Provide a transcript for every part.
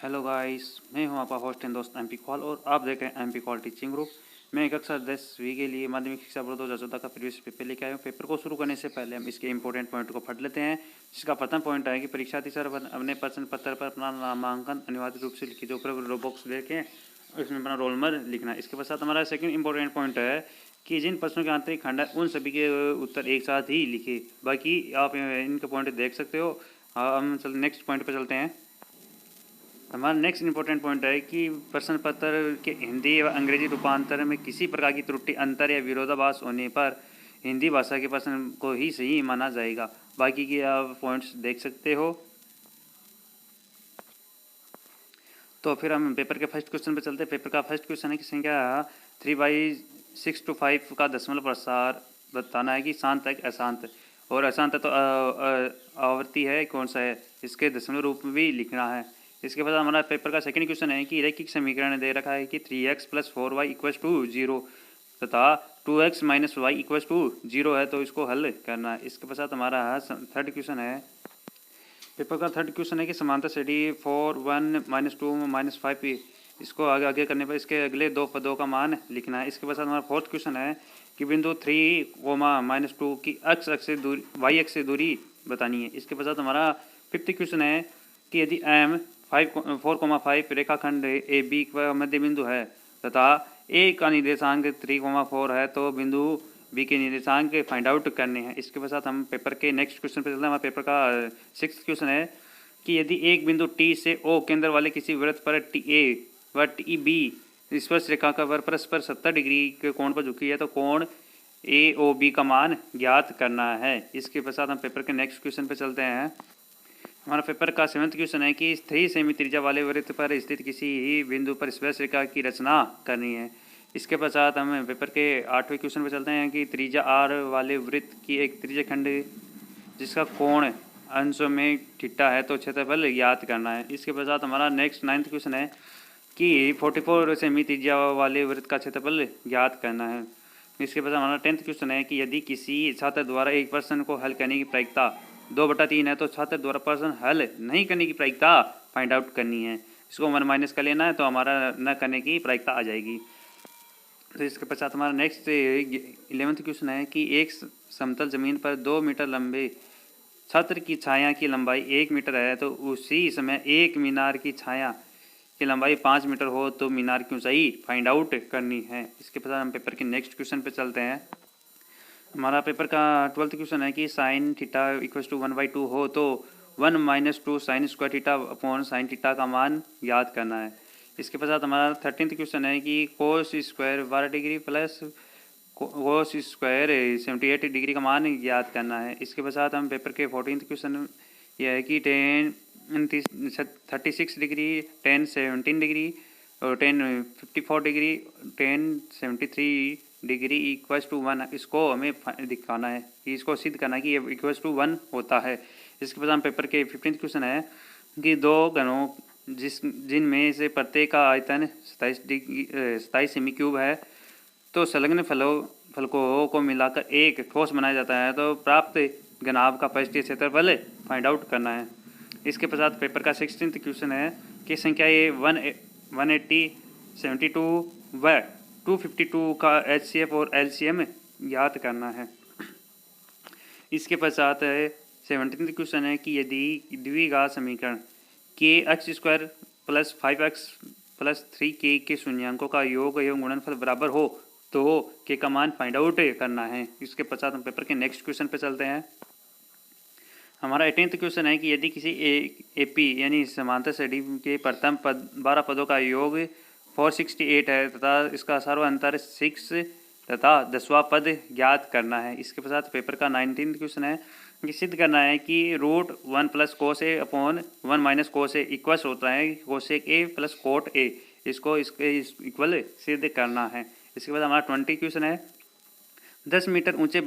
Hello guys, मैं हूं आपका होस्ट एंड दोस्त एमपी कॉल और आप देख रहे हैं एमपी कॉल टीचिंग ग्रुप। मैं कक्षा 10वीं के लिए माध्यमिक शिक्षा बोर्ड 2014 का प्रीवियस पेपर लेके आया हूं। पेपर को शुरू करने से पहले हम इसके इंपॉर्टेंट पॉइंट को पढ़ लेते हैं। जिसका प्रथम पॉइंट है कि परीक्षार्थी सर अपने प्रश्न पत्र पर अपना नामांकन अनिवार्य रूप से लिखिए। जो ऊपर बॉक्स देखें उसमें अपना रोल नंबर लिखना है। इसके पश्चात हमारा सेकंड इंपॉर्टेंट पॉइंट है कि जिन प्रश्नों के आंतरिक खंड है उन सभी के उत्तर एक साथ ही लिखे। बाकी आप इनके पॉइंट देख सकते हो। हम नेक्स्ट पॉइंट पर चलते हैं। हमारा नेक्स्ट इंपॉर्टेंट पॉइंट है कि प्रश्न पत्र के हिंदी व अंग्रेजी रूपांतर में किसी प्रकार की त्रुटि, अंतर या विरोधाभास होने पर हिंदी भाषा के प्रश्न को ही सही माना जाएगा। बाकी के आप पॉइंट्स देख सकते हो। तो फिर हम पेपर के फर्स्ट क्वेश्चन पे चलते हैं। पेपर का फर्स्ट क्वेश्चन है कि संख्या 3/6 का दशमलव प्रसार बताना है कि शांत है अशांत, और अशांत तो आवृत्ति है, कौन सा है, इसके दशमलव रूप में भी लिखना है। इसके बाद हमारा पेपर का सेकंड क्वेश्चन है कि रैखिक समीकरण दे रखा है कि 3x + 4y = 0 तथा 2x - y = 0 है, तो इसको हल करना है। इसके पश्चात हमारा थर्ड क्वेश्चन है। पेपर का थर्ड क्वेश्चन है कि समांतर श्रेणी 4 1 -2 -5 इसको आगे करने पर इसके अगले दो पदों का मान लिखना है। इसके बाद हमारा फोर्थ क्वेश्चन है कि बिंदु 3, -2 की y अक्ष से दूरी बतानी है। इसके बाद हमारा फिफ्थ क्वेश्चन है कि यदि m 4,5 रेखाखंड ए बी का मध्य बिंदु है तथा ए का निर्देशांक 3,4 है तो बिंदु बी के निर्देशांक फाइंड आउट करने हैं। इसके पश्चात हम पेपर के नेक्स्ट क्वेश्चन पे चलते हैं। हमारा पेपर का सिक्स्थ क्वेश्चन है कि यदि एक बिंदु टी से ओ केंद्र वाले किसी वृत्त पर टी ए व टी बी स्पर्श रेखा का परस्पर 70 डिग्री के कोण पर झुकी है तो कोण ए ओ बी का मान ज्ञात करना है। इसके पश्चात हम पेपर के नेक्स्ट क्वेश्चन पे चलते हैं। हमारा पेपर का सेवंथ क्वेश्चन है कि 3 सेमी त्रिज्या वाले वृत्त पर स्थित किसी ही बिंदु पर स्पर्श रेखा की रचना करनी है। इसके पश्चात हम पेपर के 8वें क्वेश्चन पर चलते हैं कि त्रिज्या आर वाले वृत्त की एक त्रिज्याखंड जिसका कोण अंशों में थीटा है तो क्षेत्रफल ज्ञात करना है। इसके पश्चात हमारा नेक्स्ट 9th क्वेश्चन है कि 44 सेमी त्रिज्या वाले वृत्त का क्षेत्रफल ज्ञात करना है। इसके बाद हमारा 10th क्वेश्चन है कि यदि किसी छात्र द्वारा एक प्रश्न को हल करने की प्रायिकता 2/3 है तो छात्र द्वारा प्रश्न हल नहीं करने की प्रायिकता फाइंड आउट करनी है। इसको 1 कर लेना है तो हमारा न करने की प्रायिकता आ जाएगी। तो इसके पश्चात हमारा नेक्स्ट 11th क्वेश्चन है कि एक समतल जमीन पर 2 मीटर लंबे छत्र की छाया की लंबाई 1 मीटर है तो उसी समय एक मीनार की छाया की लंबाई 5 मीटर हो तो मीनार की ऊंचाई फाइंड आउट करनी है। इसके पश्चात हम पेपर के नेक्स्ट क्वेश्चन पे चलते हैं। हमारा पेपर का 12th क्वेश्चन है कि साइन थीटा = 1/2 हो तो 1 - 2 sin square theta upon sine theta का मान याद करना है। इसके पश्चात हमारा 13th क्वेश्चन है कि cos square 12 degree plus cos square 78 degree का मान याद करना है। इसके पश्चात हम पेपर के 14th क्वेश्चन यह है कि 36 डिग्री 10 17 डिग्री और 10 54 डिग्री 10 73 डिग्री =1, इसको हमें दिखाना है कि इसको सिद्ध करना है कि ये =1 होता है। इसके बाद हम पेपर के 15th क्वेश्चन है कि दो घनों जिनमें से प्रत्येक का आयतन 27 सेमी क्यूब है तो संलग्न फलकों को मिलाकर एक ठोस बनाया जाता है तो प्राप्त घनाभ का परिष्ठीय क्षेत्रफल फाइंड आउट करना है। इसके पश्चात पेपर का 16th क्वेश्चन है कि संख्या 180 72 व 252 का HCF और LCM याद करना है। इसके पश्चात 17th क्वेश्चन है कि यदि द्विघात समीकरण kx² + 5x + 3k के शून्यांकों का योग एवं गुणनफल बराबर हो तो k का मान फाइंड आउट करना है। इसके पश्चात हम पेपर के नेक्स्ट क्वेश्चन पे चलते हैं। हमारा 18th क्वेश्चन है कि यदि किसी AP यानी समांतर श्रेणी के प्रथम 12 पदों का योग 468 है तथा इसका सर्वांतर 6 तथा 10वां पद ज्ञात करना है। इसके पश्चात पेपर का 19th क्वेश्चन है कि सिद्ध करना है कि √1 + cos A upon 1 - cos A equal होता है cosec A + cot A, इसको इसके इक्वल सिद्ध करना है। इसके बाद हमारा 20 क्वेश्चन है 10 मीटर ऊंचे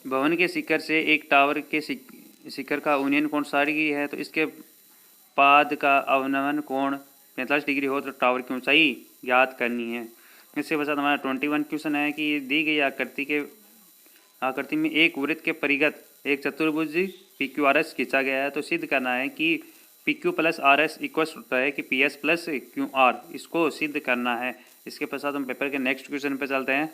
भवन के शिखर से एक टावर के शिखर का उन्नयन कोण 60 डिग्री है तो इसके पाद का अवनमन कोण 45 डिग्री हो तो टावर की ऊंचाई ज्ञात करनी है। इसके पश्चात हमारा 21 क्वेश्चन है कि दी गई आकृति में एक वृत्त के परिगत एक चतुर्भुज PQRS खींचा गया है तो सिद्ध करना है कि P Q plus R S equal होता है कि P S plus Q R, इसको सिद्ध करना है। इसके पश्चात हम पेपर के नेक्स्ट क्वेश्चन पे चलते हैं।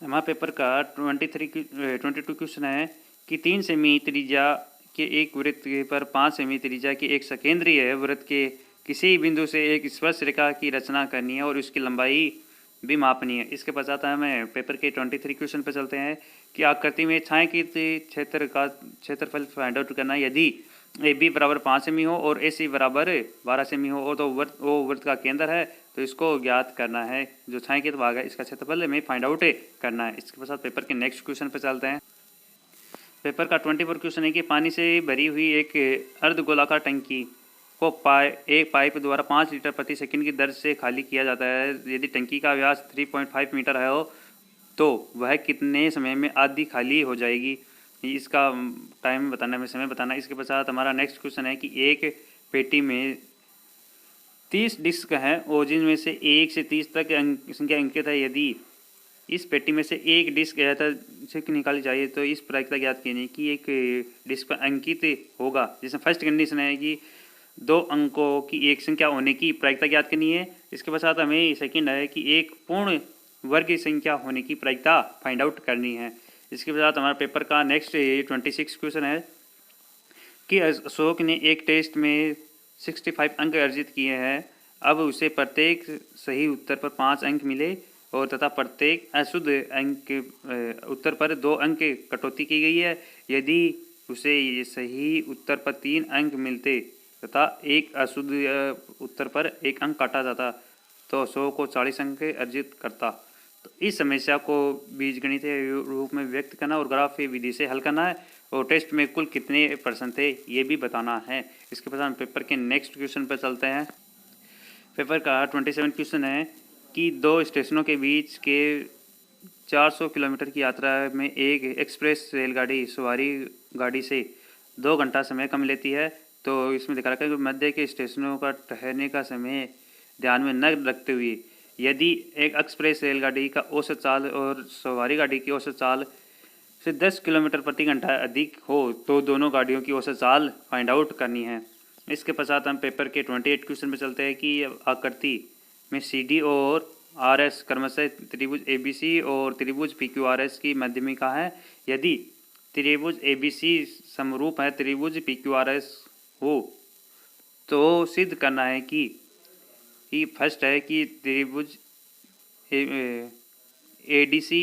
हमारे पेपर का 22 क्वेश्चन है कि 3 सेमी त्रिज्या के एक वृत्त पर 5 सेमी त्रिज्या की एक सकेंद्रीय वृत्त के किसी बिंदु से एक स्पर्श रेखा की रचना करनी है और उसकी लंबाई भी मापनी है। इसके पश्चात हमें पेपर के 23 क्वेश्चन पर चलते हैं कि आकृति में छायांकित क्षेत्र का क्षेत्रफल फाइंड आउट करना है। यदि ए बी बराबर 5 सेमी हो और ए सी बराबर 12 सेमी हो और तो वो वृत्त का केंद्र है, तो इसको ज्ञात करना है। जो छायांकित भाग है इसका क्षेत्रफल हमें फाइंड आउट करना है। इसके पश्चात पेपर के नेक्स्ट क्वेश्चन पर चलते हैं। पेपर का 24 क्वेश्चन है कि पानी से भरी हुई एक अर्धगोलाकार टंकी को एक पाइप द्वारा 5 लीटर प्रति सेकंड की दर से खाली किया जाता है। यदि टंकी का व्यास 3.5 मीटर है हो तो वह कितने समय में आधी खाली हो जाएगी। इसका टाइम बताना है, समय बताना है। इसके पश्चात हमारा नेक्स्ट क्वेश्चन है कि एक पेटी में 30 डिस्क हैं और जिनमें से 1 से 30 तक संख्या अंकित है। यदि इस पेटी में से एक डिस्क से निकाली जाए तो इस प्रायिकता ज्ञात कीजिए कि एक डिस्क पर अंकित होगा, जिसमें फर्स्ट कंडीशन है कि 2 अंकों की एक संख्या होने की प्रायिकता ज्ञात करनी है। इसके पश्चात हमें सेकंड है कि एक पूर्ण वर्ग संख्या होने की प्रायिकता फाइंड आउट करनी है। इसके पश्चात हमारे पेपर का नेक्स्ट 26 क्वेश्चन है कि अशोक ने एक टेस्ट में 65 अंक अर्जित किए हैं। अब उसे प्रत्येक सही उत्तर पर 5 अंक मिले और तथा प्रत्येक अशुद्ध अंक उत्तर पर 2 अंक कटौती की गई है। यदि उसे सही उत्तर पर 3 अंक मिलते तथा एक अशुद्ध उत्तर पर 1 अंक काटा जाता तो 100 को 40 अंक अर्जित करता। तो इस समस्या को बीजगणितीय रूप में व्यक्त करना और ग्राफ विधि से हल करना है और टेस्ट में कुल कितने % थे ये भी बताना है। इसके बाद हम पेपर के नेक्स्ट क्वेश्चन पर चलते हैं। पेपर का 27 क्वेश्चन है कि 2 स्टेशनों के बीच के 400 किलोमीटर की यात्रा में एक एक्सप्रेस रेलगाड़ी सवारी गाड़ी से 2 घंटा समय कम लेती है। तो इसमें दिखा रखा है कि मध्य के स्टेशनों का ठहरने का समय ध्यान में न रखते हुए यदि एक एक्सप्रेस रेलगाड़ी का औसत चाल और सवारी गाड़ी की औसत चाल से 10 किलोमीटर प्रति घंटा अधिक हो तो दोनों गाड़ियों की औसत चाल फाइंड आउट करनी है। इसके पश्चात हम पेपर के 28 क्वेश्चन पर चलते हैं कि आकृति में सी डी और आर एस क्रमशः त्रिभुज ए बी सी और त्रिभुज पी क्यू आर एस की मध्यमिका है। यदि त्रिभुज ए बी सी समरूप है त्रिभुज पी क्यू आर एस हो तो सिद्ध करना है कि फर्स्ट है कि त्रिभुज ए डी सी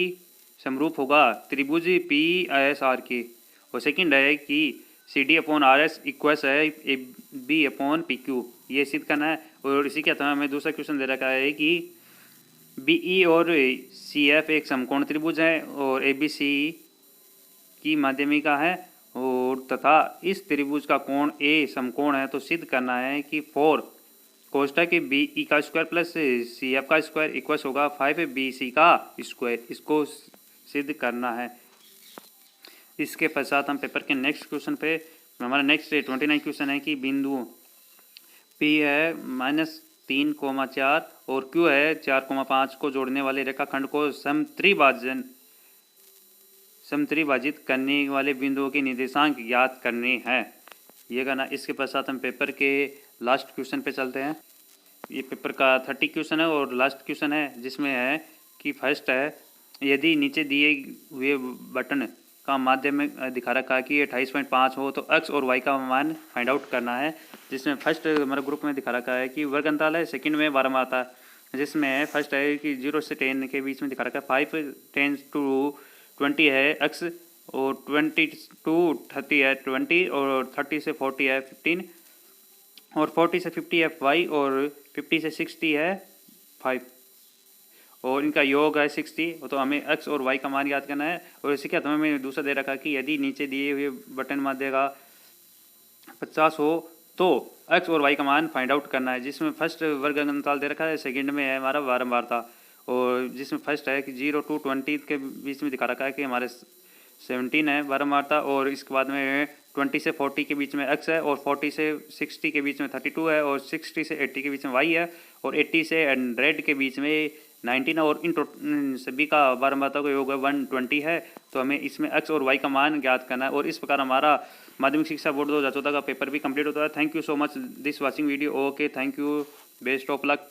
समरूप होगा त्रिभुज पी एस आर के, और सेकंड है कि C D upon R S equals है A B upon P Q, ये सिद्ध करना है। और इसी के अलावा हमें दूसरा क्वेश्चन दे रखा है कि बी ई और सी एफ एक समकोण त्रिभुज है और ए बी सी की माध्यमिका है और तथा इस त्रिभुज का कोण ए समकोण है। तो सिद्ध करना है कि 4 कोष्ठक बी ई का स्क्वायर प्लस सी एफ का स्क्वायर इक्वस होगा 5 बी सी का स्क्वायर, इसको सिद्ध करना है। इसके पश्चात हम पेपर के नेक्स्ट क्वेश्चन पे हमारा नेक्स्ट 29 क्वेश्चन है कि बिंदु P है -3,4 और Q है 4,5 को जोड़ने वाले रेखाखंड को समत्रिभाजित करने वाले बिंदुओं के निर्देशांक ज्ञात करने हैं, ये करना। इसके पश्चात हम पेपर के लास्ट क्वेश्चन पे चलते हैं। ये पेपर का 30 क्वेश्चन है और लास्ट क्वेश्चन है जिसमें है कि फर्स्ट है यदि नीचे दिए हुए बटन का माध्यम में दिखा रखा है कि 28.5 हो तो x और y का मान फाइंड आउट करना है। जिसमें फर्स्ट हमारे ग्रुप में दिखा रखा है कि वर्ग अंतराल है, सेकंड में बारहमारता जिसमें फर्स्ट है कि 0 से 10 के बीच में दिखा रखा है 5 10 to 20 है x और 20 to 30 है 20 और 30 से 40 है 15 और 40 से 50 है y और 50 से 60 है 5 और इनका योग है 60। तो हमें x और y का मान याद करना है। और इसी के हमें दूसरा दे रखा कि यदि नीचे दिए हुए बटन माध्य का 50 हो तो x और y का मान फाइंड आउट करना है। जिसमें फर्स्ट वर्ग अंतराल दे रखा है, सेकंड में है हमारा बारंबारता और जिसमें फर्स्ट है कि 0 to 20 के बीच में दिखा रखा है कि हमारे 17 है बारंबारता और इसके बाद में 20 से 40 के बीच में x है और 40 से 60 के बीच में 32 है और 60 से 80 के बीच में y है और 80 से 100 के बीच में 19 और इन सभी का बारंबारता का योग है 120 है। तो हमें इसमें x और y का मान ज्ञात करना है और इस प्रकार हमारा माध्यमिक शिक्षा बोर्ड 2014 का पेपर भी कंप्लीट होता है। Thank you so much this watching video. Okay, thank you, best of luck.